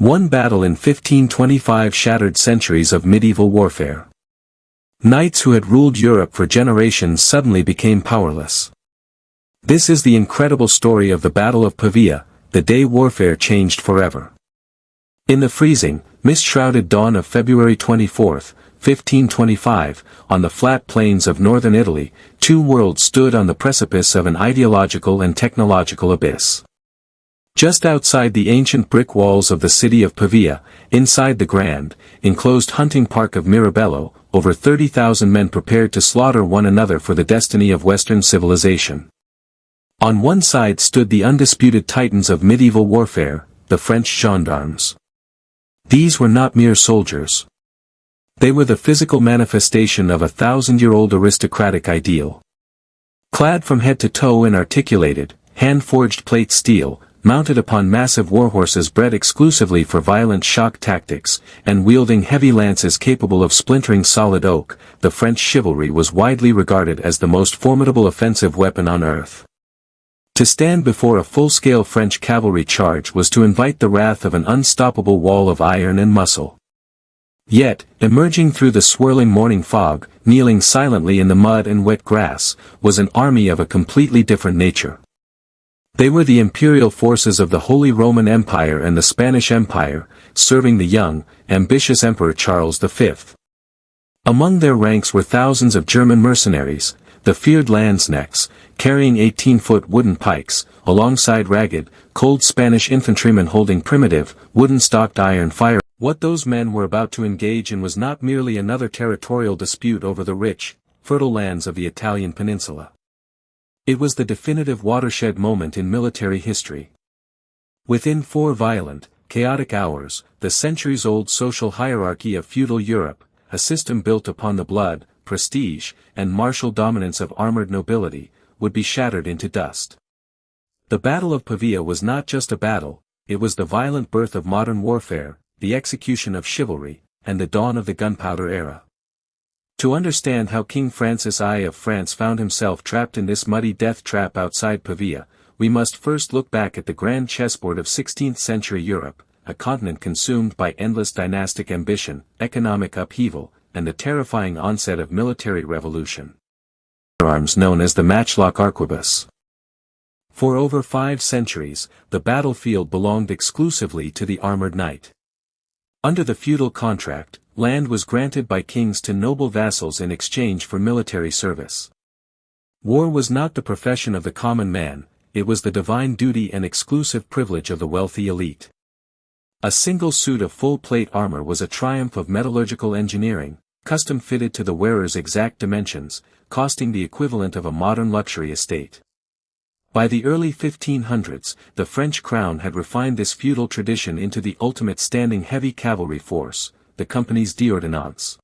One battle in 1525 shattered centuries of medieval warfare. Knights who had ruled Europe for generations suddenly became powerless. This is the incredible story of the Battle of Pavia, the day warfare changed forever. In the freezing, mist-shrouded dawn of February 24, 1525, on the flat plains of northern Italy, two worlds stood on the precipice of an ideological and technological abyss. Just outside the ancient brick walls of the city of Pavia, inside the grand, enclosed hunting park of Mirabello, over 30,000 men prepared to slaughter one another for the destiny of Western civilization. On one side stood the undisputed titans of medieval warfare, the French gendarmes. These were not mere soldiers. They were the physical manifestation of a thousand-year-old aristocratic ideal. Clad from head to toe in articulated, hand-forged plate steel, mounted upon massive warhorses bred exclusively for violent shock tactics, and wielding heavy lances capable of splintering solid oak, the French chivalry was widely regarded as the most formidable offensive weapon on earth. To stand before a full-scale French cavalry charge was to invite the wrath of an unstoppable wall of iron and muscle. Yet, emerging through the swirling morning fog, kneeling silently in the mud and wet grass, was an army of a completely different nature. They were the imperial forces of the Holy Roman Empire and the Spanish Empire, serving the young, ambitious Emperor Charles V. Among their ranks were thousands of German mercenaries, the feared Landsknechts, carrying 18-foot wooden pikes, alongside ragged, cold Spanish infantrymen holding primitive, wooden-stocked iron fire. What those men were about to engage in was not merely another territorial dispute over the rich, fertile lands of the Italian peninsula. It was the definitive watershed moment in military history. Within 4 violent, chaotic hours, the centuries-old social hierarchy of feudal Europe, a system built upon the blood, prestige, and martial dominance of armored nobility, would be shattered into dust. The Battle of Pavia was not just a battle, it was the violent birth of modern warfare, the execution of chivalry, and the dawn of the gunpowder era. To understand how King Francis I of France found himself trapped in this muddy death trap outside Pavia, we must first look back at the grand chessboard of 16th-century Europe, a continent consumed by endless dynastic ambition, economic upheaval, and the terrifying onset of military revolution. Arms known as the matchlock arquebus. For over 5 centuries, the battlefield belonged exclusively to the armored knight. Under the feudal contract, land was granted by kings to noble vassals in exchange for military service. War was not the profession of the common man, it was the divine duty and exclusive privilege of the wealthy elite. A single suit of full-plate armor was a triumph of metallurgical engineering, custom-fitted to the wearer's exact dimensions, costing the equivalent of a modern luxury estate. By the early 1500s, the French crown had refined this feudal tradition into the ultimate standing heavy cavalry force, the companies d'ordonnance.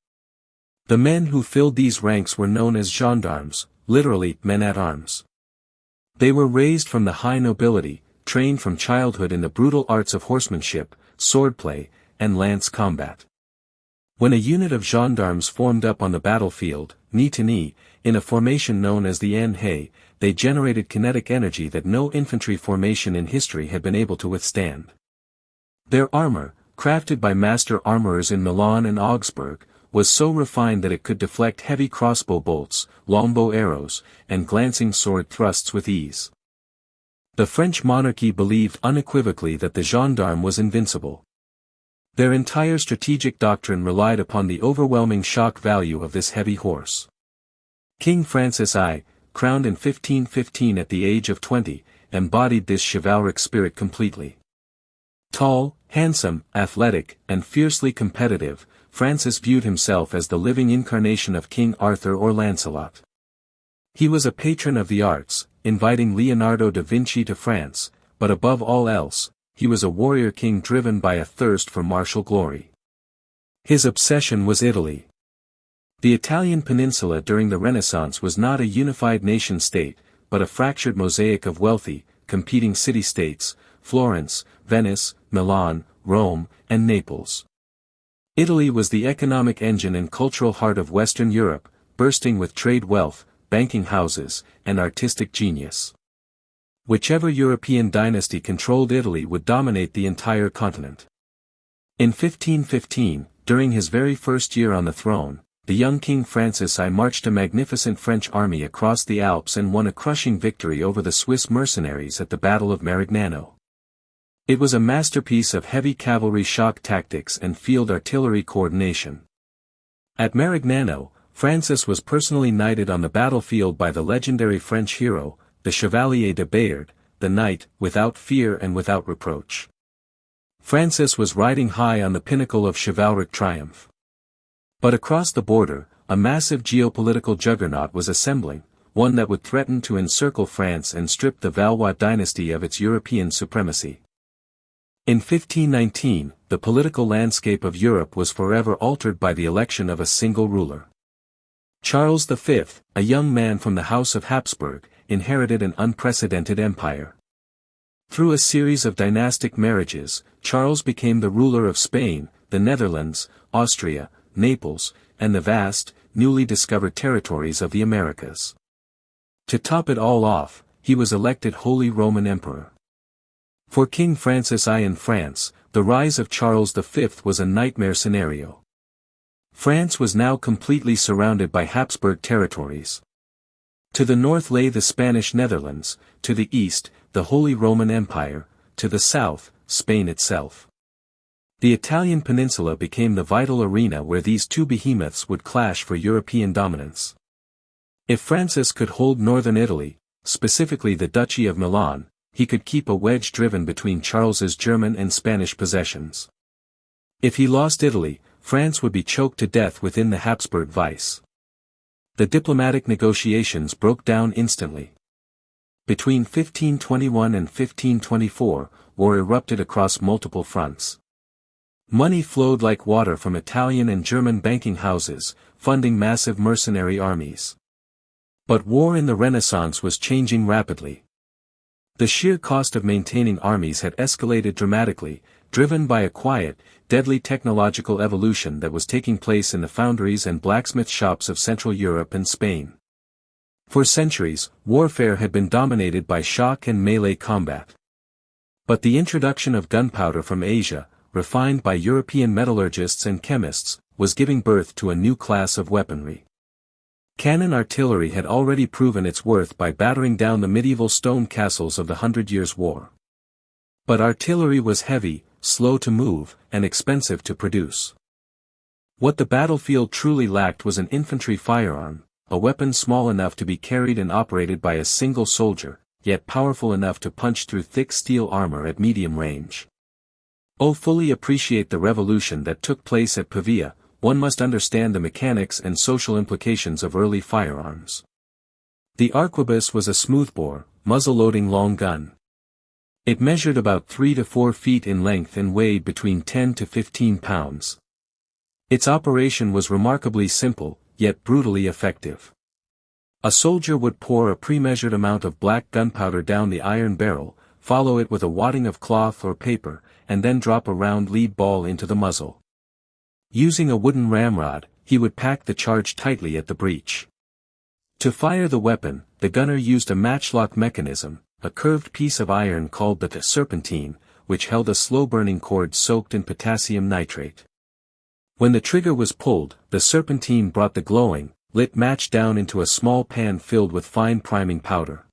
The men who filled these ranks were known as gendarmes, literally men-at-arms. They were raised from the high nobility, trained from childhood in the brutal arts of horsemanship, swordplay, and lance combat. When a unit of gendarmes formed up on the battlefield, knee to knee, in a formation known as the N-Hay, they generated kinetic energy that no infantry formation in history had been able to withstand. Their armor, crafted by master armorers in Milan and Augsburg, was so refined that it could deflect heavy crossbow bolts, longbow arrows, and glancing sword thrusts with ease. The French monarchy believed unequivocally that the gendarme was invincible. Their entire strategic doctrine relied upon the overwhelming shock value of this heavy horse. King Francis I, crowned in 1515 at the age of 20, embodied this chivalric spirit completely. Tall, handsome, athletic, and fiercely competitive, Francis viewed himself as the living incarnation of King Arthur or Lancelot. He was a patron of the arts, inviting Leonardo da Vinci to France, but above all else, he was a warrior king driven by a thirst for martial glory. His obsession was Italy. The Italian peninsula during the Renaissance was not a unified nation-state, but a fractured mosaic of wealthy, competing city-states, Florence, Venice, Milan, Rome, and Naples. Italy was the economic engine and cultural heart of Western Europe, bursting with trade wealth, banking houses, and artistic genius. Whichever European dynasty controlled Italy would dominate the entire continent. In 1515, during his very first year on the throne, the young King Francis I marched a magnificent French army across the Alps and won a crushing victory over the Swiss mercenaries at the Battle of Marignano. It was a masterpiece of heavy cavalry shock tactics and field artillery coordination. At Marignano, Francis was personally knighted on the battlefield by the legendary French hero, the Chevalier de Bayard, the knight, without fear and without reproach. Francis was riding high on the pinnacle of chivalric triumph. But across the border, a massive geopolitical juggernaut was assembling, one that would threaten to encircle France and strip the Valois dynasty of its European supremacy. In 1519, the political landscape of Europe was forever altered by the election of a single ruler. Charles V, a young man from the House of Habsburg, inherited an unprecedented empire. Through a series of dynastic marriages, Charles became the ruler of Spain, the Netherlands, Austria, Naples, and the vast, newly discovered territories of the Americas. To top it all off, he was elected Holy Roman Emperor. For King Francis I in France, the rise of Charles V was a nightmare scenario. France was now completely surrounded by Habsburg territories. To the north lay the Spanish Netherlands, to the east, the Holy Roman Empire, to the south, Spain itself. The Italian peninsula became the vital arena where these two behemoths would clash for European dominance. If Francis could hold northern Italy, specifically the Duchy of Milan, he could keep a wedge driven between Charles's German and Spanish possessions. If he lost Italy, France would be choked to death within the Habsburg vice. The diplomatic negotiations broke down instantly. Between 1521 and 1524, war erupted across multiple fronts. Money flowed like water from Italian and German banking houses, funding massive mercenary armies. But war in the Renaissance was changing rapidly. The sheer cost of maintaining armies had escalated dramatically, driven by a quiet, deadly technological evolution that was taking place in the foundries and blacksmith shops of Central Europe and Spain. For centuries, warfare had been dominated by shock and melee combat. But the introduction of gunpowder from Asia, refined by European metallurgists and chemists, was giving birth to a new class of weaponry. Cannon artillery had already proven its worth by battering down the medieval stone castles of the Hundred Years' War. But artillery was heavy, slow to move, and expensive to produce. What the battlefield truly lacked was an infantry firearm, a weapon small enough to be carried and operated by a single soldier, yet powerful enough to punch through thick steel armor at medium range. To fully appreciate the revolution that took place at Pavia, one must understand the mechanics and social implications of early firearms. The arquebus was a smoothbore, muzzle-loading long gun. It measured about 3 to 4 feet in length and weighed between 10 to 15 pounds. Its operation was remarkably simple, yet brutally effective. A soldier would pour a pre-measured amount of black gunpowder down the iron barrel, follow it with a wadding of cloth or paper, and then drop a round lead ball into the muzzle. Using a wooden ramrod, he would pack the charge tightly at the breech. To fire the weapon, the gunner used a matchlock mechanism, a curved piece of iron called the serpentine, which held a slow-burning cord soaked in potassium nitrate. When the trigger was pulled, the serpentine brought the glowing, lit match down into a small pan filled with fine priming powder.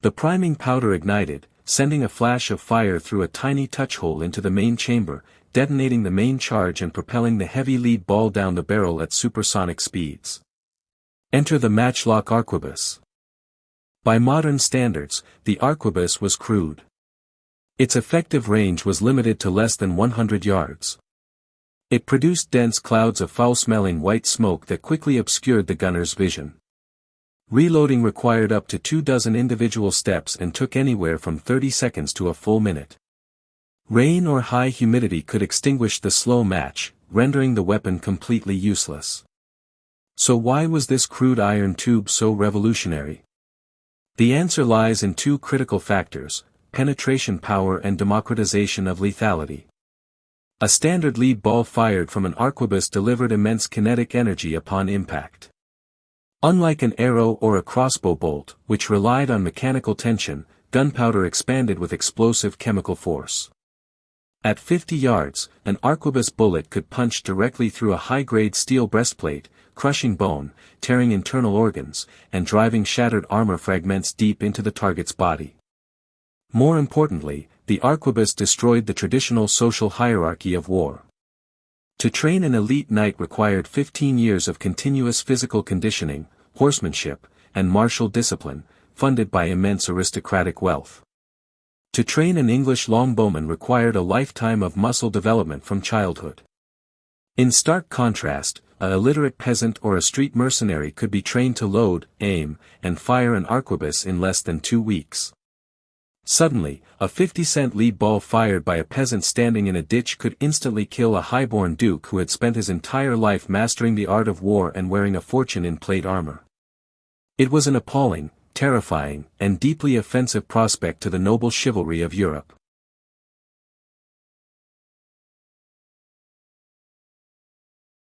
The priming powder ignited, sending a flash of fire through a tiny touch hole into the main chamber, detonating the main charge and propelling the heavy lead ball down the barrel at supersonic speeds. Enter the matchlock arquebus. By modern standards, the arquebus was crude. Its effective range was limited to less than 100 yards. It produced dense clouds of foul-smelling white smoke that quickly obscured the gunner's vision. Reloading required up to 24 individual steps and took anywhere from 30 seconds to a full minute. Rain or high humidity could extinguish the slow match, rendering the weapon completely useless. So why was this crude iron tube so revolutionary? The answer lies in two critical factors: penetration power and democratization of lethality. A standard lead ball fired from an arquebus delivered immense kinetic energy upon impact. Unlike an arrow or a crossbow bolt, which relied on mechanical tension, gunpowder expanded with explosive chemical force. At 50 yards, an arquebus bullet could punch directly through a high-grade steel breastplate, crushing bone, tearing internal organs, and driving shattered armor fragments deep into the target's body. More importantly, the arquebus destroyed the traditional social hierarchy of war. To train an elite knight required 15 years of continuous physical conditioning, horsemanship, and martial discipline, funded by immense aristocratic wealth. To train an English longbowman required a lifetime of muscle development from childhood. In stark contrast, a illiterate peasant or a street mercenary could be trained to load, aim, and fire an arquebus in less than 2 weeks. Suddenly, a 50-cent lead ball fired by a peasant standing in a ditch could instantly kill a highborn duke who had spent his entire life mastering the art of war and wearing a fortune in plate armor. It was an appalling, terrifying, and deeply offensive prospect to the noble chivalry of Europe.